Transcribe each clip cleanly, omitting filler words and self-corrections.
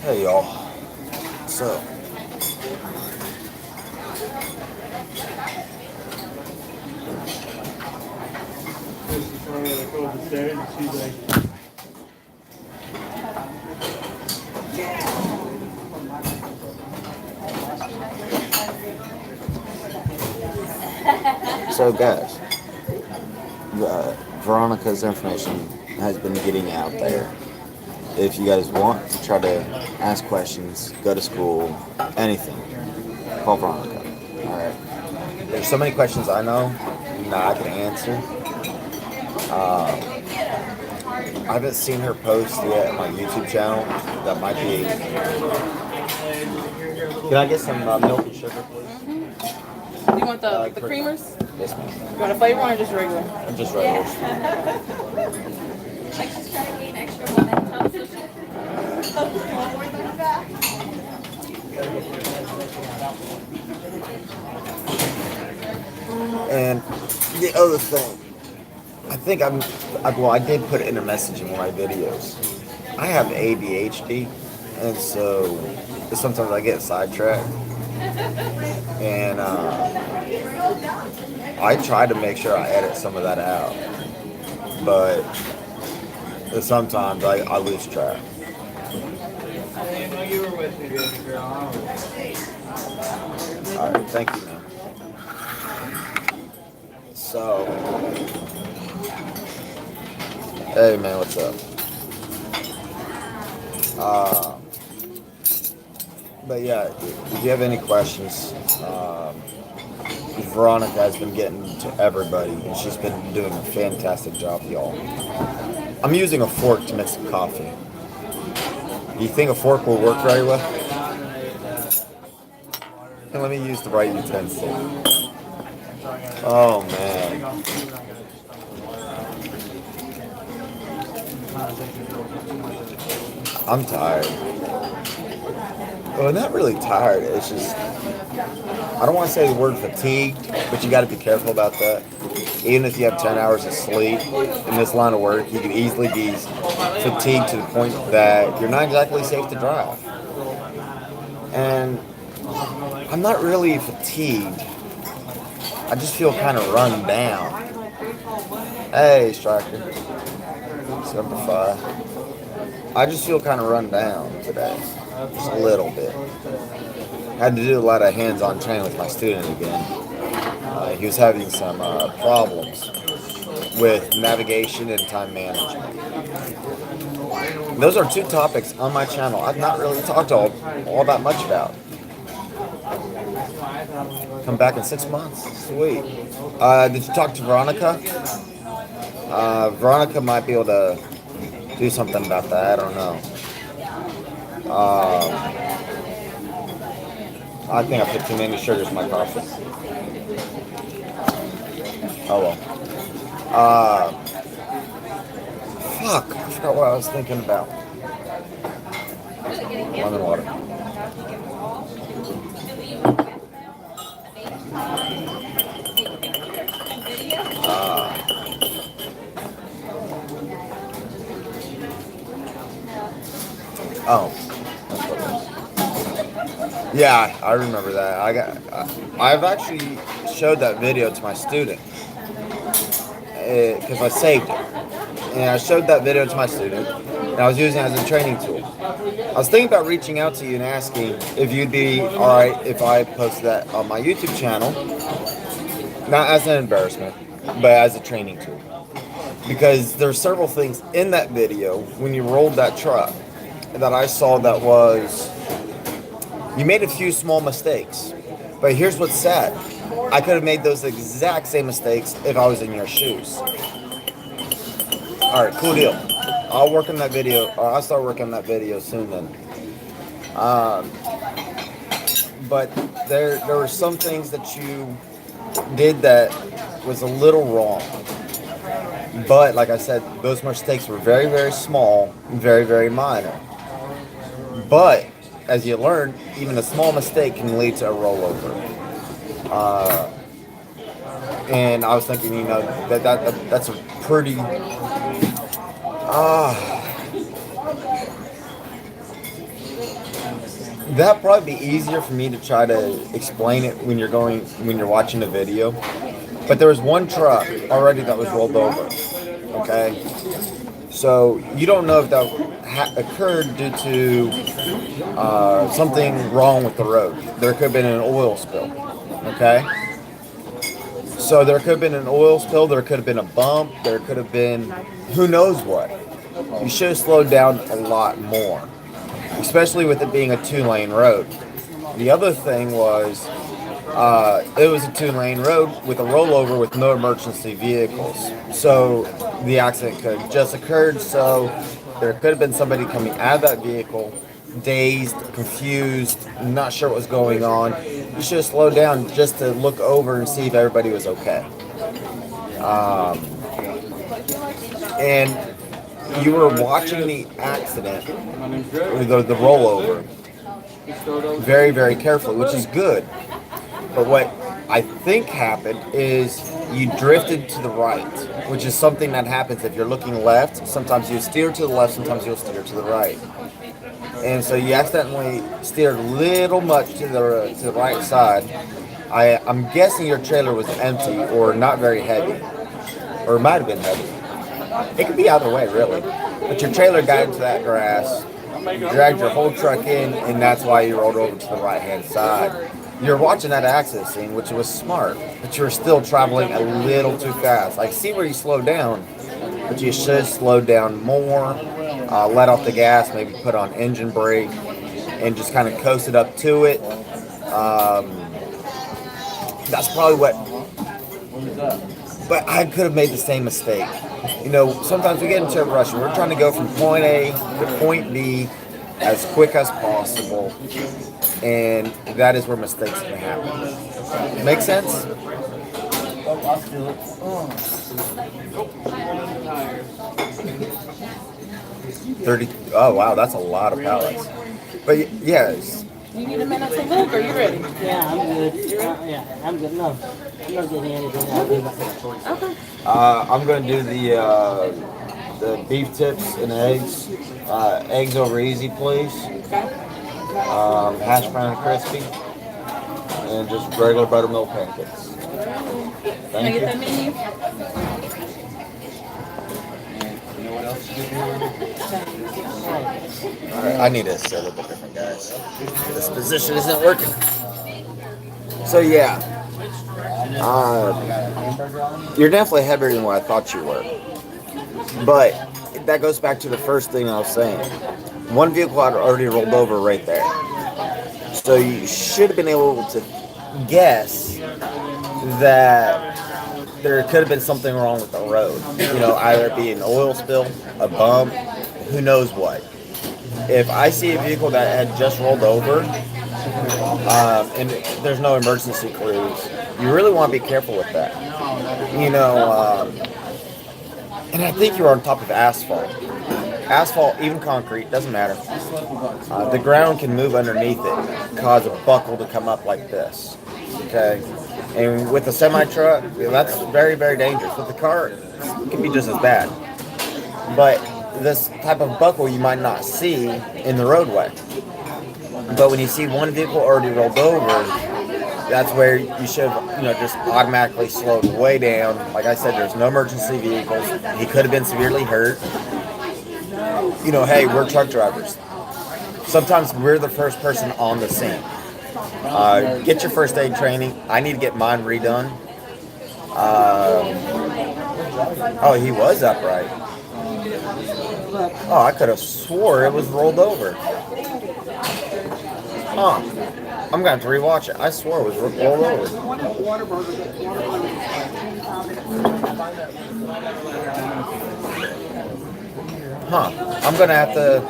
Hey y'all. So, This is where they go up the stairs and she's like, so guys, Veronica's information has been getting out there. If you guys want to try to ask questions, go to school, anything, call Veronica. Alright. There's so many questions I know that I can answer. I haven't seen her post yet on my YouTube channel. That might be. Can I get some milk and sugar, please? You want the Cream. creamers? Yes, ma'am. You want a flavor one or just regular? Just regular. And the other thing, I did put it in a message in one of my videos. I have ADHD, and so sometimes I get sidetracked. And I try to make sure I edit some of that out, but sometimes I lose track. I didn't know you were with me, baby girl. Alright, thank you, man. So, hey man, what's up? But yeah, if you have any questions, Veronica has been getting to everybody, and she's been doing a fantastic job, y'all. I'm using a fork to mix the coffee. Do you think a fork will work very well? And let me use the right utensil. Oh man. I'm tired. Well, not really tired. It's just, I don't want to say the word fatigued, but you got to be careful about that. Even if you have 10 hours of sleep in this line of work, you can easily be fatigued to the point that you're not exactly safe to drive. And I'm not really fatigued. I just feel kind of run down. Hey, Striker. 75. I just feel kind of run down today. Just a little bit. Had to do a lot of hands-on training with my student again. He was having some problems with navigation and time management. Those are two topics on my channel I've not really talked all that much about. Come back in 6 months. Sweet. Did you talk to Veronica? Veronica might be able to do something about that. I don't know. I think I put too many sugars in my coffee. Oh well. Fuck. I forgot what I was thinking about. Lemon water. Oh. That's what it was. Yeah, I remember that. I've actually showed that video to my student because I saved it, and I showed that video to my student, and I was using it as a training tool. I was thinking about reaching out to you and asking if you'd be alright if I posted that on my YouTube channel, not as an embarrassment, but as a training tool. Because there's several things in that video when you rolled that truck that I saw that was, you made a few small mistakes, but here's what's sad. I could have made those exact same mistakes if I was in your shoes. Alright, cool deal. I'll work on that video, or I'll start working on that video soon then. But there were some things that you did that was a little wrong. But like I said, those mistakes were very, very small, very, very minor. But as you learn, even a small mistake can lead to a rollover. And I was thinking, that's a pretty. That'd probably be easier for me to try to explain it when you're watching the video. But there was one truck already that was rolled over. Okay, so you don't know if that occurred due to something wrong with the road. There could have been an oil spill. Okay, so there could have been an oil spill. There could have been a bump. There could have been who knows what. You should have slowed down a lot more, especially with it being a 2-lane road. The other thing was, it was a 2-lane road with a rollover with no emergency vehicles. So the accident could have just occurred. So there could have been somebody coming out of that vehicle, dazed, confused, not sure what was going on. You should have slowed down just to look over and see if everybody was okay. And you were watching the accident, the rollover, very, very carefully, which is good. But what I think happened is you drifted to the right, which is something that happens if you're looking left. Sometimes you steer to the left, sometimes you'll steer to the right. And so you accidentally steered a little much to the right side. I'm guessing your trailer was empty or not very heavy, or it might have been heavy. It could be either way, really. But your trailer got into that grass, dragged your whole truck in, and that's why you rolled over to the right-hand side. You're watching that accident scene, which was smart, but you're still traveling a little too fast. I see where you slowed down, but you should slow down more, let off the gas, maybe put on engine brake, and just kind of coast it up to it. That's probably what. But I could have made the same mistake. You know, sometimes we get into a rush and we're trying to go from point A to point B as quick as possible, and that is where mistakes can happen. Make sense? 30. Oh wow, that's a lot of pallets. But yes. You need a minute to look, or you ready? Yeah, I'm good. Yeah, I'm good. No, I'm not getting anything. I'll do that. Okay. I'm gonna do the beef tips and eggs. Eggs over easy, please. Okay. Hash brown and crispy, and just regular buttermilk pancakes. Can I Thank get you. that menu? Alright, I need to set a little bit different, guys. This position isn't working. So yeah, you're definitely heavier than what I thought you were. But that goes back to the first thing I was saying. One vehicle had already rolled over right there. So you should have been able to guess that there could have been something wrong with the road. You know, either it be an oil spill, a bump, who knows what. If I see a vehicle that had just rolled over, and there's no emergency crews, you really want to be careful with that. You know, and I think you're on top of asphalt. Asphalt, even concrete, doesn't matter. The ground can move underneath it, cause a buckle to come up like this. Okay? And with a semi-truck, that's very, very dangerous. With the car, it can be just as bad. But this type of buckle you might not see in the roadway. But when you see one vehicle already rolled over, that's where you should have, just automatically slowed way down. Like I said, there's no emergency vehicles. He could have been severely hurt. Hey, we're truck drivers. Sometimes we're the first person on the scene. Get your first aid training. I need to get mine redone. Oh, he was upright. Oh, I could have swore it was rolled over. Huh. I'm going to have to rewatch it. I swore it was rolled over. Huh. I'm going to have to...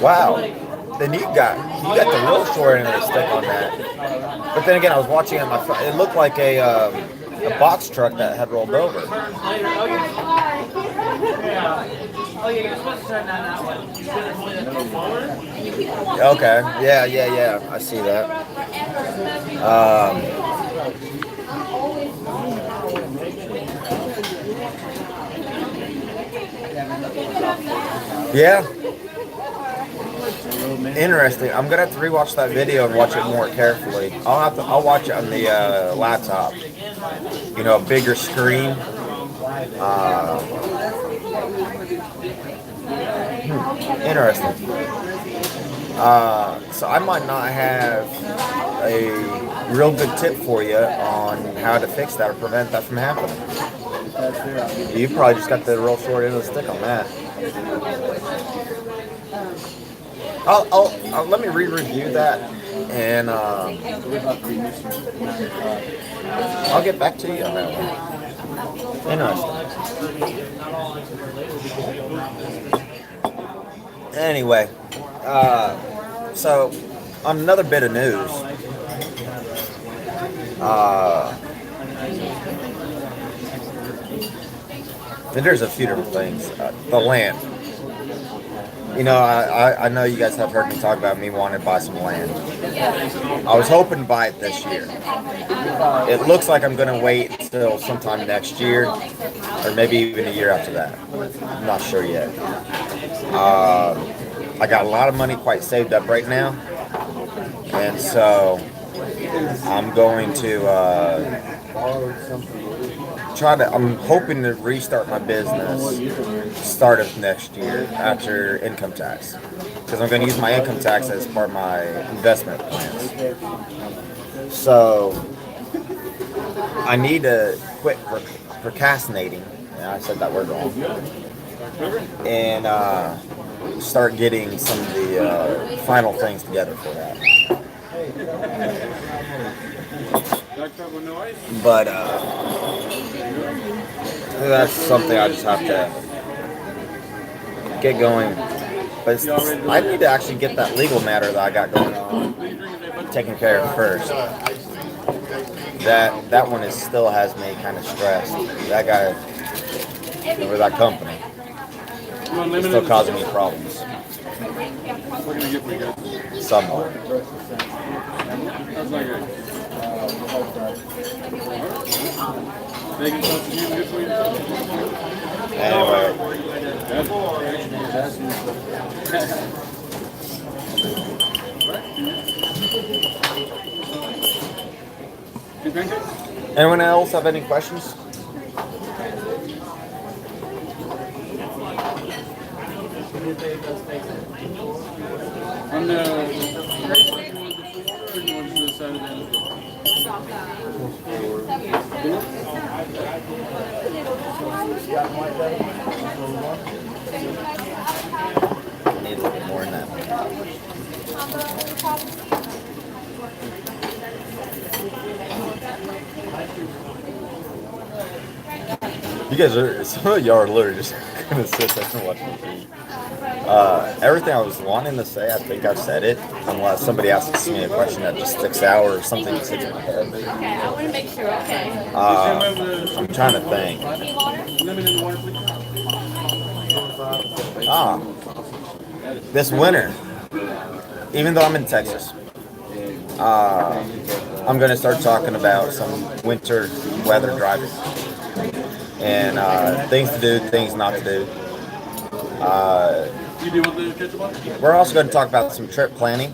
Wow. Then you got the real short end of the stick on that. But then again, I was watching it on my phone. It looked like a box truck that had rolled over. Okay. Yeah. I see that. Yeah. Interesting. I'm gonna have to rewatch that video and watch it more carefully. I'll watch it on the laptop. You know, a bigger screen. Interesting. So I might not have a real good tip for you on how to fix that or prevent that from happening. You probably just got the real short end of the stick on that. I'll let me re-review that, and I'll get back to you on that one. Interesting. Anyway, so on another bit of news, there's a few different things. The land. You know, I know you guys have heard me talk about me wanting to buy some land. I was hoping to buy it this year. It looks like I'm going to wait until sometime next year, or maybe even a year after that. I'm not sure yet. I got a lot of money quite saved up right now, and so I'm going to I'm hoping to restart my business start of next year after income tax, because I'm going to use my income tax as part of my investment plans. So I need to quit procrastinating. Yeah, I said that word wrong. And start getting some of the final things together for that. But that's something I just have to get going. But I need to actually get that legal matter that I got going on taken care of first. That one still has me kind of stressed. That guy or that company is still causing me problems. Somewhat. Anyway. Anyone else have any questions? On the Need a little bit more than that. You guys are, some of y'all are literally just gonna sit there and watch me. Everything I was wanting to say, I think I've said it, unless somebody asks me a question that just sticks out or something that sticks in my head. Okay, I want to make sure, okay. I'm trying to think. This winter, even though I'm in Texas, I'm going to start talking about some winter weather driving and things to do, things not to do. We're also going to talk about some trip planning.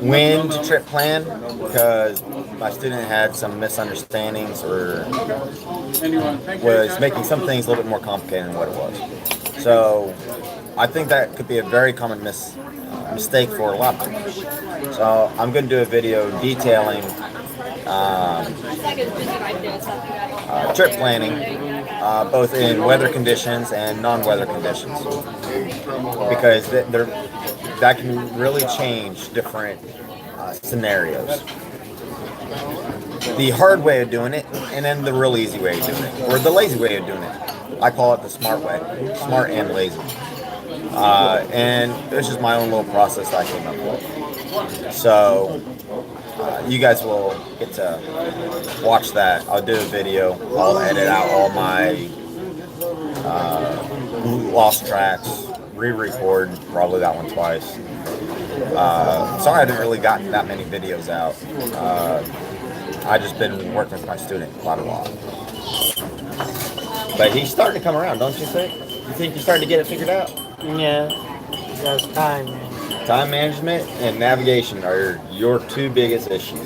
When to trip plan, because my student had some misunderstandings or was making some things a little bit more complicated than what it was. So I think that could be a very common mistake for a lot of people. So I'm going to do a video detailing trip planning, both in weather conditions and non-weather conditions, because that can really change different scenarios. The hard way of doing it, and then the real easy way of doing it, or the lazy way of doing it. I call it the smart way, smart and lazy. And it's just my own little process that I came up with. So you guys will get to watch that. I'll do a video. I'll edit out all my lost tracks, re-record probably that one twice. Sorry I didn't really got that many videos out. I just been working with my student quite a lot. But he's starting to come around, don't you think? You think you're starting to get it figured out? Yeah, that's time, man. Time management and navigation are your two biggest issues.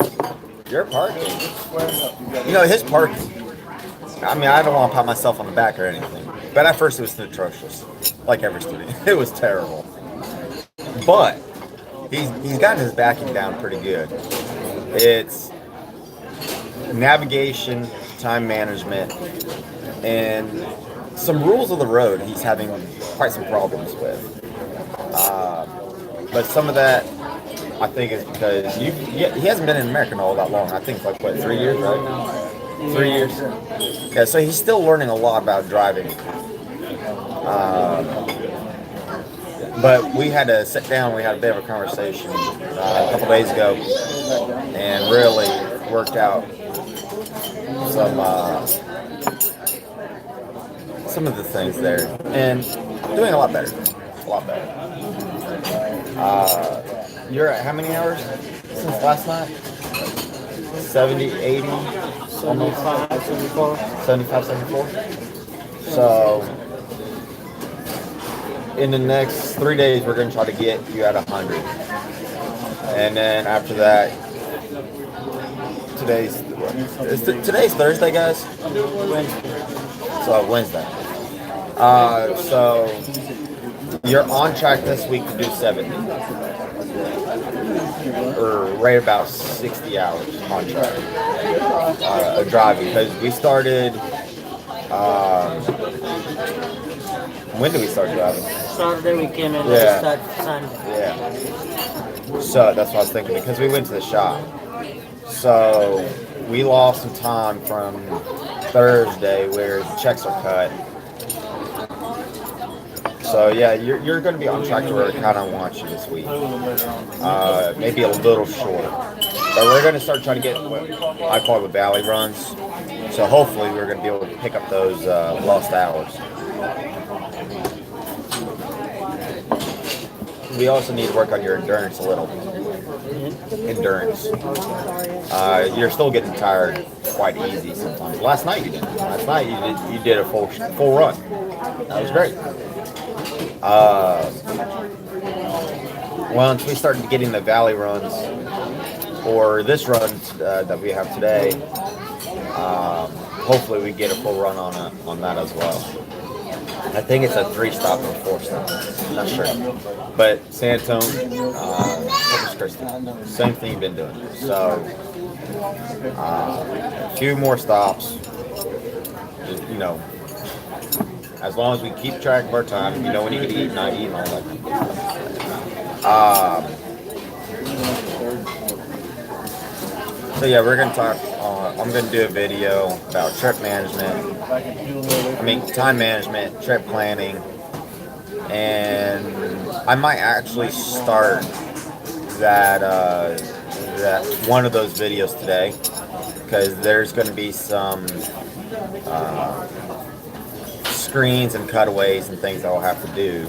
Your parking, his parking. I mean, I don't want to pat myself on the back or anything, but at first it was atrocious, like every student. It was terrible. But he's gotten his backing down pretty good. It's navigation, time management, and some rules of the road he's having quite some problems with. But some of that, I think, is because he hasn't been in America all that long. I think like, what, 3 years, right? 3 years. Yeah, so he's still learning a lot about driving. But we had to sit down. We had a bit of a conversation a couple days ago, and really worked out some of the things there, and doing a lot better. A lot better. You're at how many hours since last night? 70, 80? 75, 74. 75, 74? So, in the next 3 days, we're going to try to get you at 100. And then after that, today's Thursday, guys? So, Wednesday. So, you're on track this week to do 70. Or right about 60 hours on track of driving. Because we started... when did we start driving? Saturday we came in. Yeah. We started Sunday. Yeah. So that's what I was thinking, because we went to the shop. So we lost some time from Thursday where the checks are cut. So yeah, you're going to be on track to where I kind of want you this week. Maybe a little short. But we're going to start trying to get what I call the valley runs. So hopefully we're going to be able to pick up those lost hours. We also need to work on your endurance a little. Endurance. You're still getting tired quite easy sometimes. Last night you didn't. Last night you did a full run. That was great. Once we started getting the valley runs, or this run that we have today, hopefully we get a full run on that as well. I think it's a 3-stop or 4-stop. I'm not sure. But San Antonio, Corpus Christi, same thing you've been doing. So, a few more stops. Just, as long as we keep track of our time, when you can eat, not eat, and all that kind of stuff. So yeah, we're going to talk, I'm going to do a video about trip management, time management, trip planning, and I might actually start that one of those videos today, because there's going to be some screens and cutaways and things I'll have to do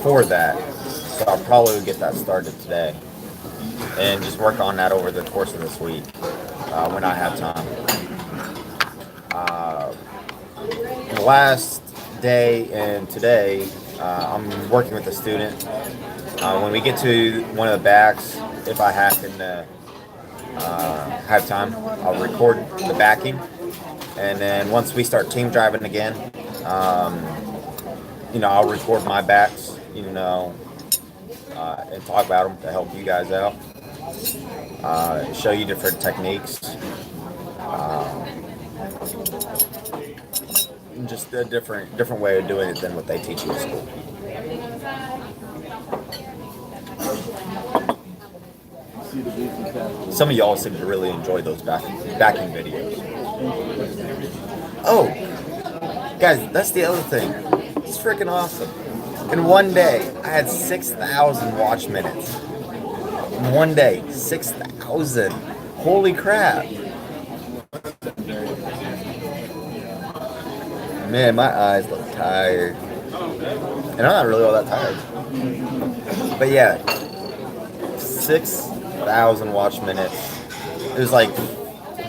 for that. So I'll probably get that started today and just work on that over the course of this week when I have time. The last day and today, I'm working with a student. When we get to one of the backs, if I happen to have time, I'll record the backing. And then once we start team driving again, I'll record my backs, and talk about them to help you guys out. Show you different techniques. Just a different way of doing it than what they teach you in school. Some of y'all seem to really enjoy those backing videos. Oh, guys, that's the other thing. It's freaking awesome. In one day, I had 6,000 watch minutes. In one day, 6,000. Holy crap. Man, my eyes look tired. And I'm not really all that tired. But yeah, 6,000 watch minutes. It was like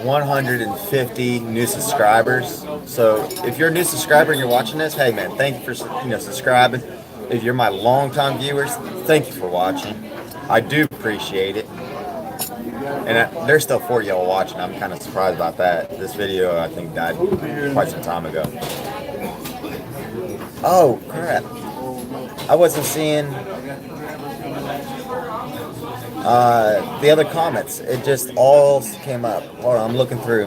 150 new subscribers. So if you're a new subscriber and you're watching this, hey man, thank you for subscribing. If you're my longtime viewers, thank you for watching. I do appreciate it. And there's still 4 y'all watching. I'm kind of surprised about that. This video, I think, died quite some time ago. Oh, crap. I wasn't seeing the other comments. It just all came up. Hold on, I'm looking through.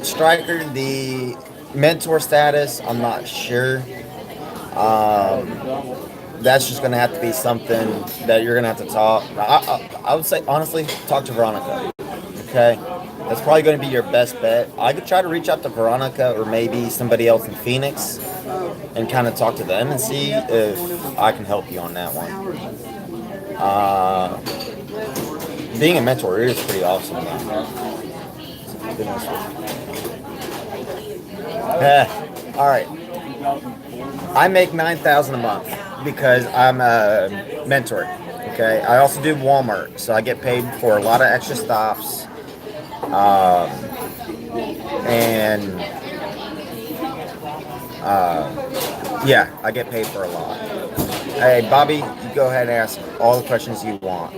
Striker, the mentor status, I'm not sure. That's just going to have to be something that you're going to have to talk. I would say, honestly, talk to Veronica. Okay? That's probably going to be your best bet. I could try to reach out to Veronica or maybe somebody else in Phoenix and kind of talk to them and see if I can help you on that one. Being a mentor is pretty awesome. All right. I make $9,000 a month because I'm a mentor. Okay. I also do Walmart, so I get paid for a lot of extra stops. Yeah, I get paid for a lot. Hey, Bobby, you go ahead and ask all the questions you want.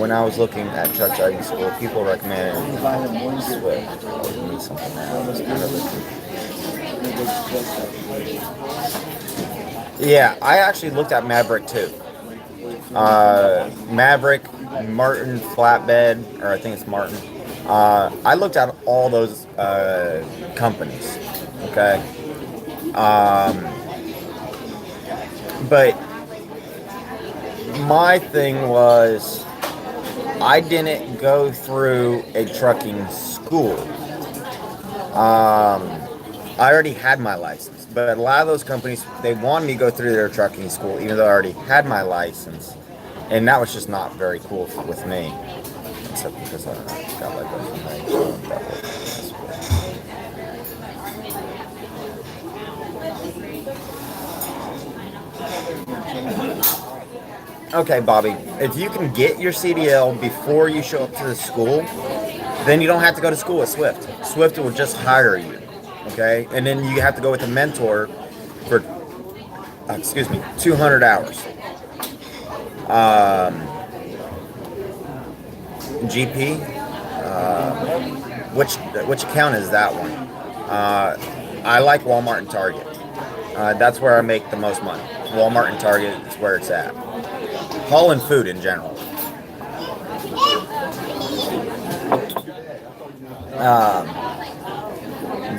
When I was looking at truck driving school, people recommended Swift. Oh, you need something now. Yeah, I actually looked at Maverick too. Maverick, Martin, Flatbed, or I think it's Martin. I looked at all those companies. Okay. But my thing was, I didn't go through a trucking school. I already had my license, but a lot of those companies, they wanted me to go through their trucking school, even though I already had my license, and that was just not very cool with me, except because I got let go from my Okay, Bobby, if you can get your CDL before you show up to the school, then you don't have to go to school at Swift. Swift will just hire you, okay? And then you have to go with a mentor for, 200 hours. GP, which account is that one? I like Walmart and Target. That's where I make the most money. Walmart and Target is where it's at. Hauling food in general.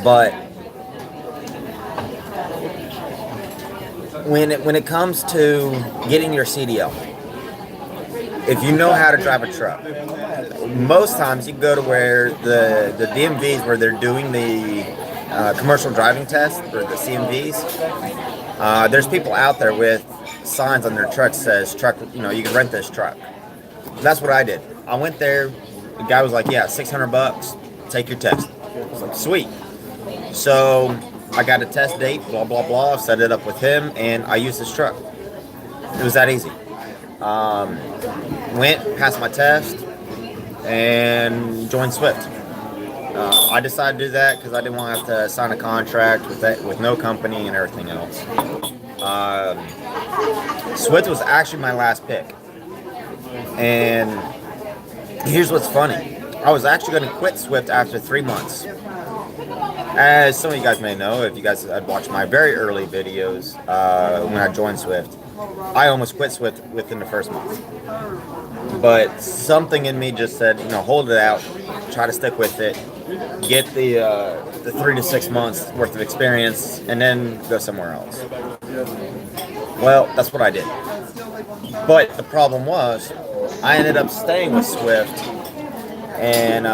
But when it comes to getting your CDL, if you know how to drive a truck, most times you can go to where the DMVs where they're doing the commercial driving test or the CMVs. There's people out there with signs on their truck says truck, you can rent this truck. That's what I did. I went there. The guy was like, yeah, $600, take your test. I was like, sweet. So I got a test date, blah, blah, blah, set it up with him, and I used this truck. It was that easy. Went, passed my test, and joined Swift. I decided to do that because I didn't want to have to sign a contract with no company and everything else. Swift was actually my last pick. And here's what's funny. I was actually going to quit Swift after 3 months. As some of you guys may know, if you guys had watched my very early videos when I joined Swift, I almost quit Swift within the first month. But something in me just said, hold it out, try to stick with it, get the 3 to 6 months worth of experience, and then go somewhere else. Well, that's what I did. But the problem was, I ended up staying with Swift, and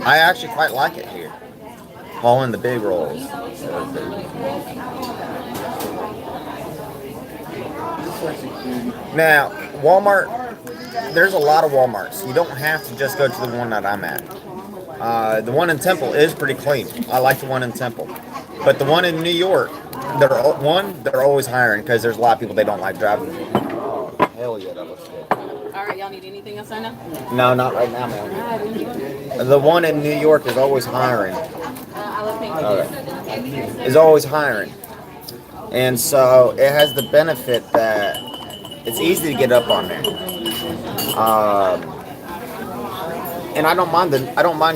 I actually quite like it here, hauling the big rolls. Now, Walmart, there's a lot of Walmarts. You don't have to just go to the one that I'm at. The one in Temple is pretty clean. I like the one in Temple. But the one in New York, they're always hiring because there's a lot of people they don't like driving. Hell yeah, that looks good. All right, y'all need anything else right now? No, not right now, man. Ah, thank you. The one in New York is always hiring. I love pink. Okay. Is always hiring. And so it has the benefit that it's easy to get up on there. And I don't mind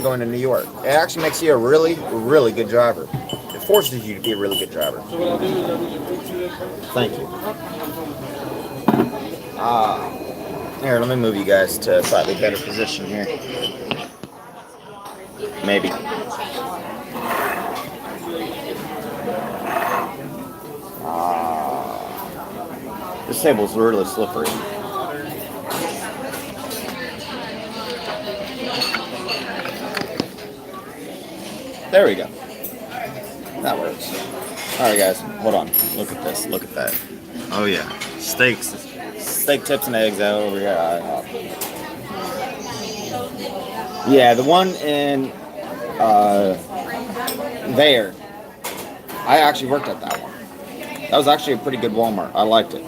going to New York. It actually makes you a really, really good driver. It forces you to be a really good driver. Thank you. Here, let me move you guys to a slightly better position here. Maybe. This table's really slippery. There we go. That works. Alright guys, hold on. Look at this. Look at that. Oh yeah. Steaks. Steak tips and eggs out over here. Yeah, the one in there. I actually worked at that one. That was actually a pretty good Walmart. I liked it.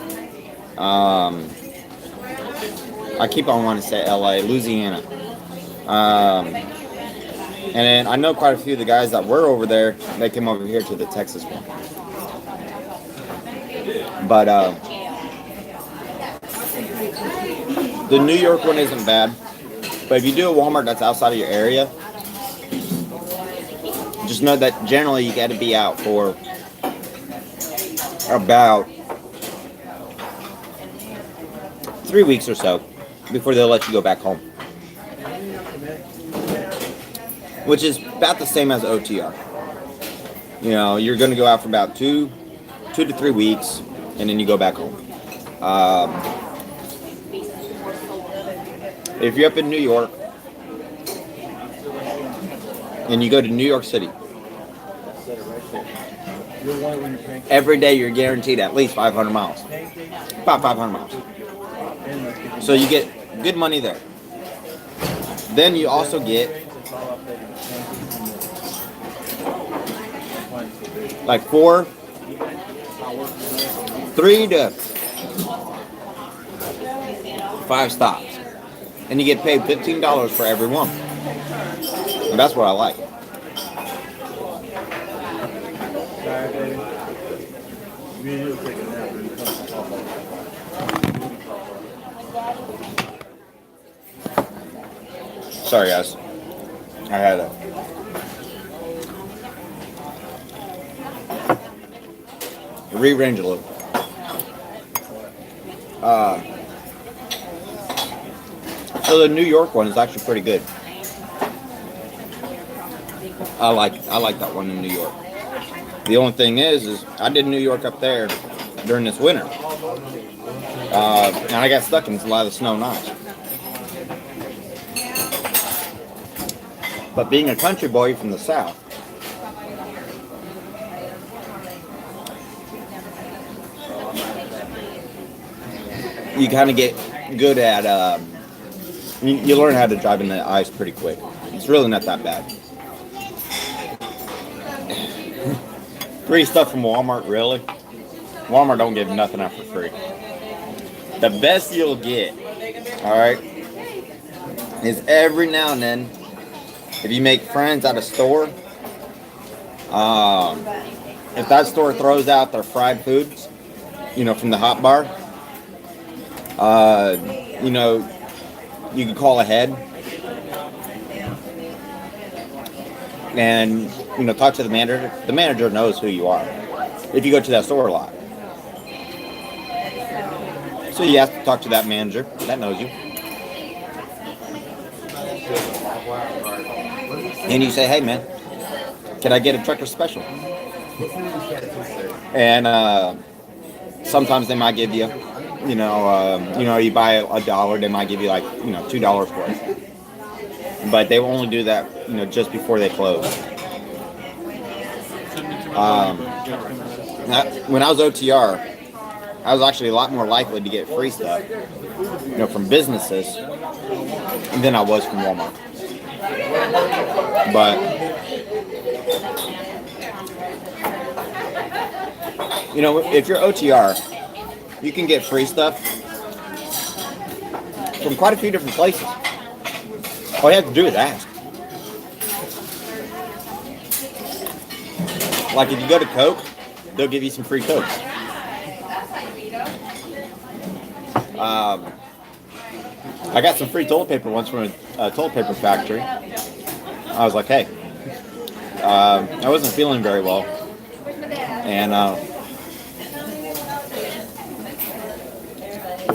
I keep on wanting to say LA, Louisiana. And then I know quite a few of the guys that were over there. They came over here to the Texas one. But the New York one isn't bad. But if you do a Walmart that's outside of your area, just know that generally you got to be out for about 3 weeks or so before they'll let you go back home. Which is about the same as OTR. You know, you're going to go out for about 2 to 3 weeks, and then you go back home. If you're up in New York, and you go to New York City, every day you're guaranteed at least 500 miles. About 500 miles. So you get good money there. Then you also get like 3 to 5 stops. And you get paid $15 for every one. And that's what I like. Sorry guys. I had a rearrange a little. So the New York one is actually pretty good. I like that one in New York. The only thing is I did New York up there during this winter, and I got stuck in a lot of snow and ice. But being a country boy from the South, you kind of get good at, you learn how to drive in the ice pretty quick. It's really not that bad. Free stuff from Walmart, really? Walmart don't give nothing out for free. The best you'll get, alright, is every now and then, if you make friends at a store, if that store throws out their fried foods, you know, from the hot bar, you know, you can call ahead and, you know, talk to the manager. The manager knows who you are if you go to that store a lot. So you have to talk to that manager that knows you. And you say, hey man, can I get a trucker special? And sometimes they might give you, you you buy $1, they might give you like, $2 for it. But they will only do that, just before they close. When I was OTR, I was actually a lot more likely to get free stuff, from businesses than I was from Walmart. But if you're OTR, you can get free stuff from quite a few different places. All you have to do is ask. Like if you go to Coke, they'll give you some free Cokes. I got some free toilet paper once from a toilet paper factory. I was like, hey, I wasn't feeling very well. And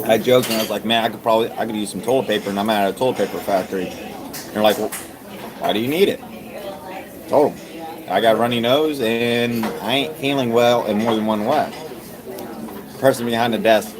I joked and I was like, man, I could use some toilet paper, and I'm at a toilet paper factory. And they're like, well, why do you need it? I told them, I got a runny nose and I ain't feeling well in more than one way. The person behind the desk